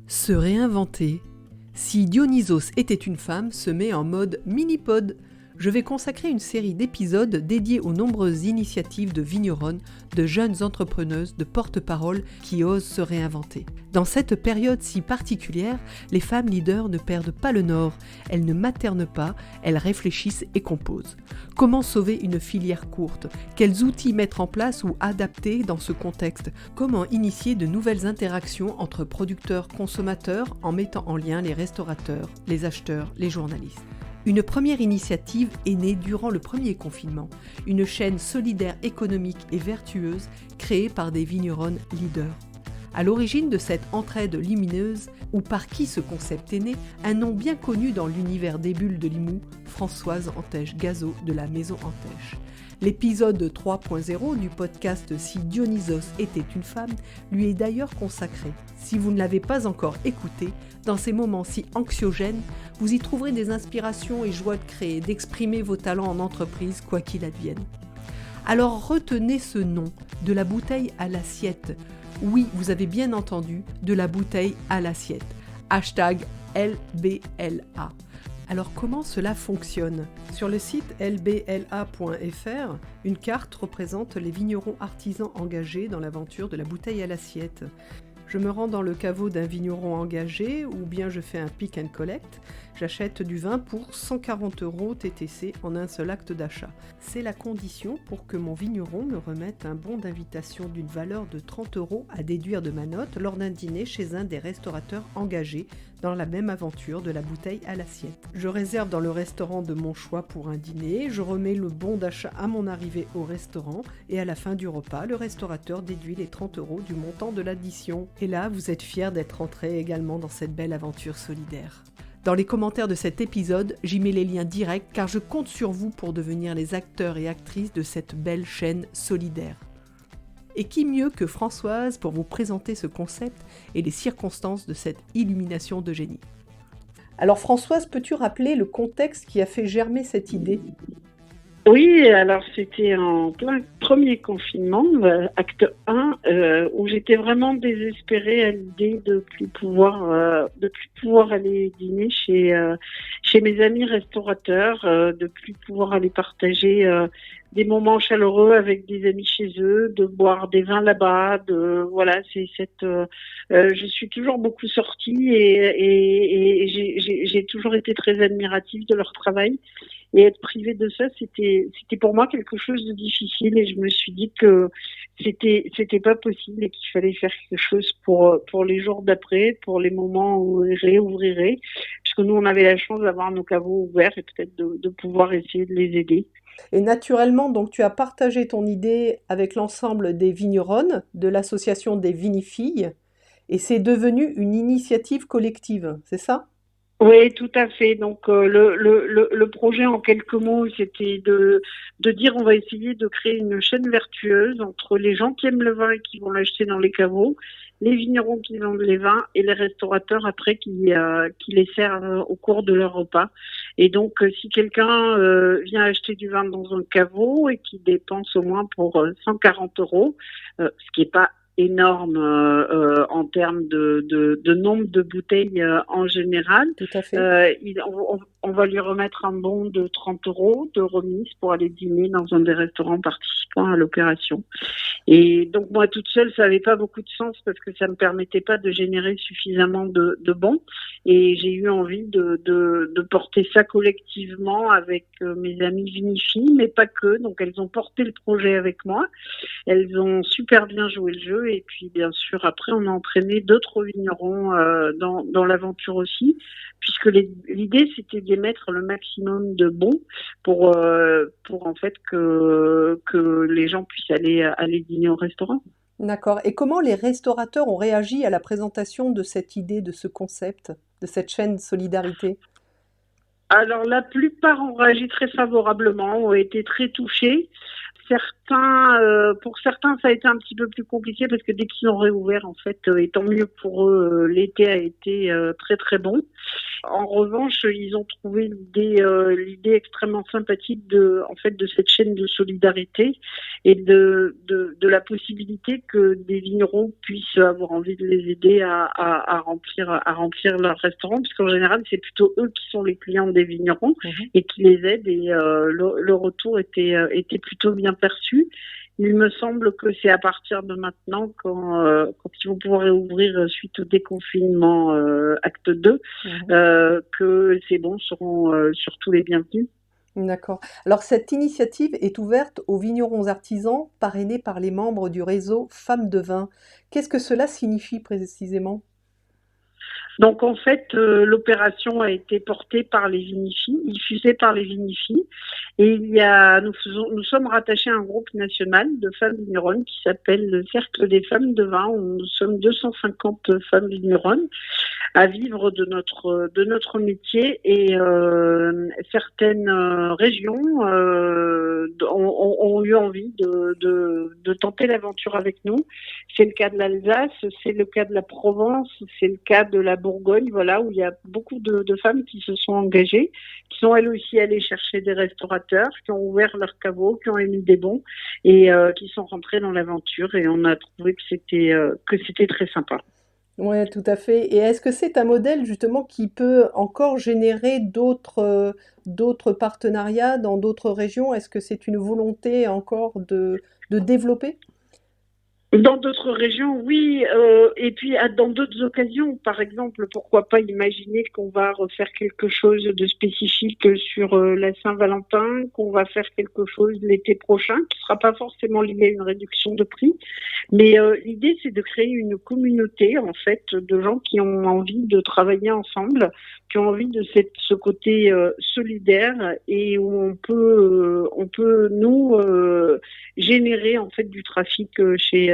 Se réinventer. Si Dionysos était une femme se met en mode mini-pod. Je vais consacrer une série d'épisodes dédiés aux nombreuses initiatives de vigneronnes, de jeunes entrepreneuses, de porte-parole qui osent se réinventer. Dans cette période si particulière, les femmes leaders ne perdent pas le nord, elles ne maternent pas, elles réfléchissent et composent. Comment sauver une filière courte ? Quels outils mettre en place ou adapter dans ce contexte ? Comment initier de nouvelles interactions entre producteurs-consommateurs en mettant en lien les restaurateurs, les acheteurs, les journalistes ? Une première initiative est née durant le premier confinement, une chaîne solidaire économique et vertueuse créée par des vigneronnes leaders. À l'origine de cette entraide lumineuse, ou par qui ce concept est né, un nom bien connu dans l'univers des bulles de Limoux, Françoise Antèche-Gazot de la Maison Antèche. L'épisode 3.0 du podcast Si Dionysos était une femme lui est d'ailleurs consacré. Si vous ne l'avez pas encore écouté, dans ces moments si anxiogènes, vous y trouverez des inspirations et joie de créer, d'exprimer vos talents en entreprise, quoi qu'il advienne. Alors retenez ce nom, de la bouteille à l'assiette. Oui, vous avez bien entendu, de la bouteille à l'assiette. #LBLA. Alors comment cela fonctionne ? Sur le site lbla.fr, une carte représente les vignerons artisans engagés dans l'aventure de la bouteille à l'assiette. Je me rends dans le caveau d'un vigneron engagé ou bien je fais un pick and collect. J'achète du vin pour 140 € TTC en un seul acte d'achat. C'est la condition pour que mon vigneron me remette un bon d'invitation d'une valeur de 30 € à déduire de ma note lors d'un dîner chez un des restaurateurs engagés dans la même aventure de la bouteille à l'assiette. Je réserve dans le restaurant de mon choix pour un dîner, je remets le bon d'achat à mon arrivée au restaurant et à la fin du repas, le restaurateur déduit les 30 € du montant de l'addition. Et là, vous êtes fiers d'être entrés également dans cette belle aventure solidaire. Dans les commentaires de cet épisode, j'y mets les liens directs car je compte sur vous pour devenir les acteurs et actrices de cette belle chaîne solidaire. Et qui mieux que Françoise pour vous présenter ce concept et les circonstances de cette illumination de génie. Alors Françoise, peux-tu rappeler le contexte qui a fait germer cette idée ? Oui, alors c'était en plein premier confinement, acte 1, où j'étais vraiment désespérée à l'idée de plus pouvoir aller dîner chez mes amis restaurateurs, de plus pouvoir aller partager des moments chaleureux avec des amis chez eux, de boire des vins là-bas, je suis toujours beaucoup sortie et j'ai toujours été très admirative de leur travail. Et être privée de ça, c'était pour moi quelque chose de difficile et je me suis dit que c'était pas possible et qu'il fallait faire quelque chose pour les jours d'après, pour les moments où on réouvrirait, puisque nous on avait la chance d'avoir nos caveaux ouverts et peut-être de pouvoir essayer de les aider. Et naturellement, donc tu as partagé ton idée avec l'ensemble des vigneronnes de l'association des Vinifilles et c'est devenu une initiative collective, c'est ça ? Oui, tout à fait. Donc le projet en quelques mots, c'était de dire on va essayer de créer une chaîne vertueuse entre les gens qui aiment le vin et qui vont l'acheter dans les caveaux, les vignerons qui vendent les vins et les restaurateurs après qui les servent au cours de leur repas. Et donc si quelqu'un vient acheter du vin dans un caveau et qui dépense au moins pour 140 €, ce qui est pas énorme en termes de nombre de bouteilles en général. Tout à fait. On va lui remettre un bon de 30 € de remise pour aller dîner dans un des restaurants participants à l'opération. Et donc moi toute seule, ça n'avait pas beaucoup de sens parce que ça me permettait pas de générer suffisamment de bons. Et j'ai eu envie de porter ça collectivement avec mes amies vinifilles, mais pas que. Donc elles ont porté le projet avec moi. Elles ont super bien joué le jeu et puis bien sûr après on a entraîné d'autres vignerons dans l'aventure aussi, puisque l'idée c'était d'émettre le maximum de bons pour en fait que les gens puissent aller dîner au restaurant. D'accord. Et comment les restaurateurs ont réagi à la présentation de cette idée, de ce concept, de cette chaîne Solidarité ? Alors la plupart ont réagi très favorablement, ont été très touchés. Pour certains, ça a été un petit peu plus compliqué parce que dès qu'ils ont réouvert, en fait, et tant mieux pour eux, l'été a été très très bon. En revanche, ils ont trouvé l'idée extrêmement sympathique de cette chaîne de solidarité et de la possibilité que des vignerons puissent avoir envie de les aider à remplir leur restaurant, puisqu'en général, c'est plutôt eux qui sont les clients des vignerons et qui les aident. Et le retour était plutôt bien perçu. Il me semble que c'est à partir de maintenant, quand ils vont pouvoir réouvrir suite au déconfinement acte 2, que ces bons seront surtout les bienvenus. D'accord. Alors cette initiative est ouverte aux vignerons artisans parrainés par les membres du réseau Femmes de Vin. Qu'est-ce que cela signifie précisément ? Donc en fait, l'opération a été portée par les Vinifis, diffusée par les Vinifis, et nous sommes rattachés à un groupe national de femmes vigneronnes qui s'appelle le Cercle des Femmes de Vin, où nous sommes 250 femmes vigneronnes à vivre de notre métier, et certaines régions ont eu envie de tenter l'aventure avec nous. C'est le cas de l'Alsace, c'est le cas de la Provence, c'est le cas de la Bourgogne, voilà, où il y a beaucoup de femmes qui se sont engagées, qui sont elles aussi allées chercher des restaurateurs, qui ont ouvert leur caveau, qui ont émis des bons et qui sont rentrées dans l'aventure, et on a trouvé que c'était très sympa. Oui, tout à fait. Et est-ce que c'est un modèle justement qui peut encore générer d'autres partenariats dans d'autres régions? Est-ce que c'est une volonté encore de développer? Dans d'autres régions, oui, et puis dans d'autres occasions, par exemple, pourquoi pas imaginer qu'on va refaire quelque chose de spécifique sur la Saint-Valentin, qu'on va faire quelque chose l'été prochain, qui sera pas forcément lié à une réduction de prix, mais l'idée c'est de créer une communauté en fait de gens qui ont envie de travailler ensemble, qui ont envie de ce côté solidaire, et où on peut nous générer en fait du trafic chez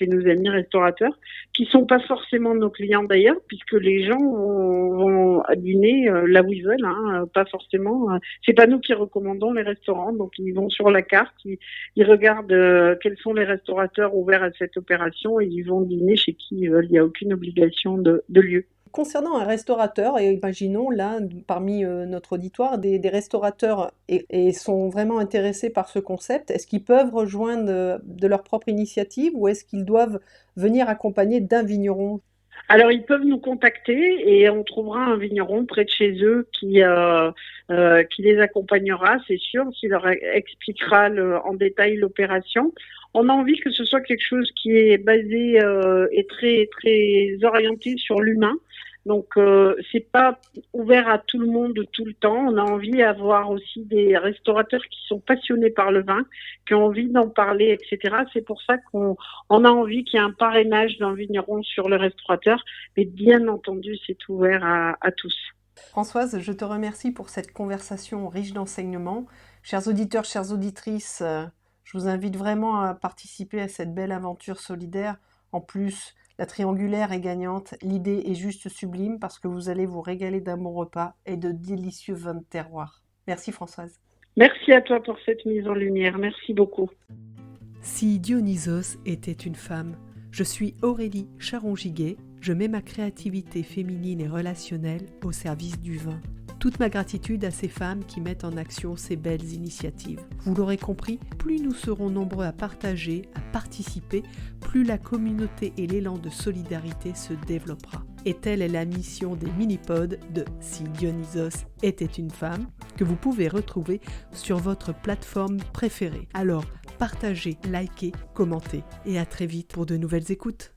nos amis restaurateurs, qui sont pas forcément nos clients d'ailleurs, puisque les gens vont dîner là où ils veulent, pas forcément. C'est pas nous qui recommandons les restaurants, donc ils vont sur la carte, ils regardent quels sont les restaurateurs ouverts à cette opération, et ils vont dîner chez qui ils veulent. Il n'y a aucune obligation de lieu. Concernant un restaurateur, et imaginons là, parmi notre auditoire, des restaurateurs et sont vraiment intéressés par ce concept, est-ce qu'ils peuvent rejoindre de leur propre initiative, ou est-ce qu'ils doivent venir accompagnés d'un vigneron? Alors, ils peuvent nous contacter et on trouvera un vigneron près de chez eux qui les accompagnera, c'est sûr, qui leur expliquera en détail l'opération. On a envie que ce soit quelque chose qui est basé et très très orienté sur l'humain. Donc c'est pas ouvert à tout le monde tout le temps. On a envie d'avoir aussi des restaurateurs qui sont passionnés par le vin, qui ont envie d'en parler, etc. C'est pour ça qu'on a envie qu'il y ait un parrainage d'un vigneron sur le restaurateur. Mais bien entendu, c'est ouvert à tous. Françoise, je te remercie pour cette conversation riche d'enseignements. Chers auditeurs, chères auditrices, je vous invite vraiment à participer à cette belle aventure solidaire. En plus, la triangulaire est gagnante, l'idée est juste sublime parce que vous allez vous régaler d'un bon repas et de délicieux vins de terroir. Merci Françoise. Merci à toi pour cette mise en lumière, merci beaucoup. Si Dionysos était une femme, je suis Aurélie Charon-Giguet, je mets ma créativité féminine et relationnelle au service du vin. Toute ma gratitude à ces femmes qui mettent en action ces belles initiatives. Vous l'aurez compris, plus nous serons nombreux à partager, à participer, plus la communauté et l'élan de solidarité se développera. Et telle est la mission des mini-pods de Si Dionysos était une femme, que vous pouvez retrouver sur votre plateforme préférée. Alors, partagez, likez, commentez, et à très vite pour de nouvelles écoutes.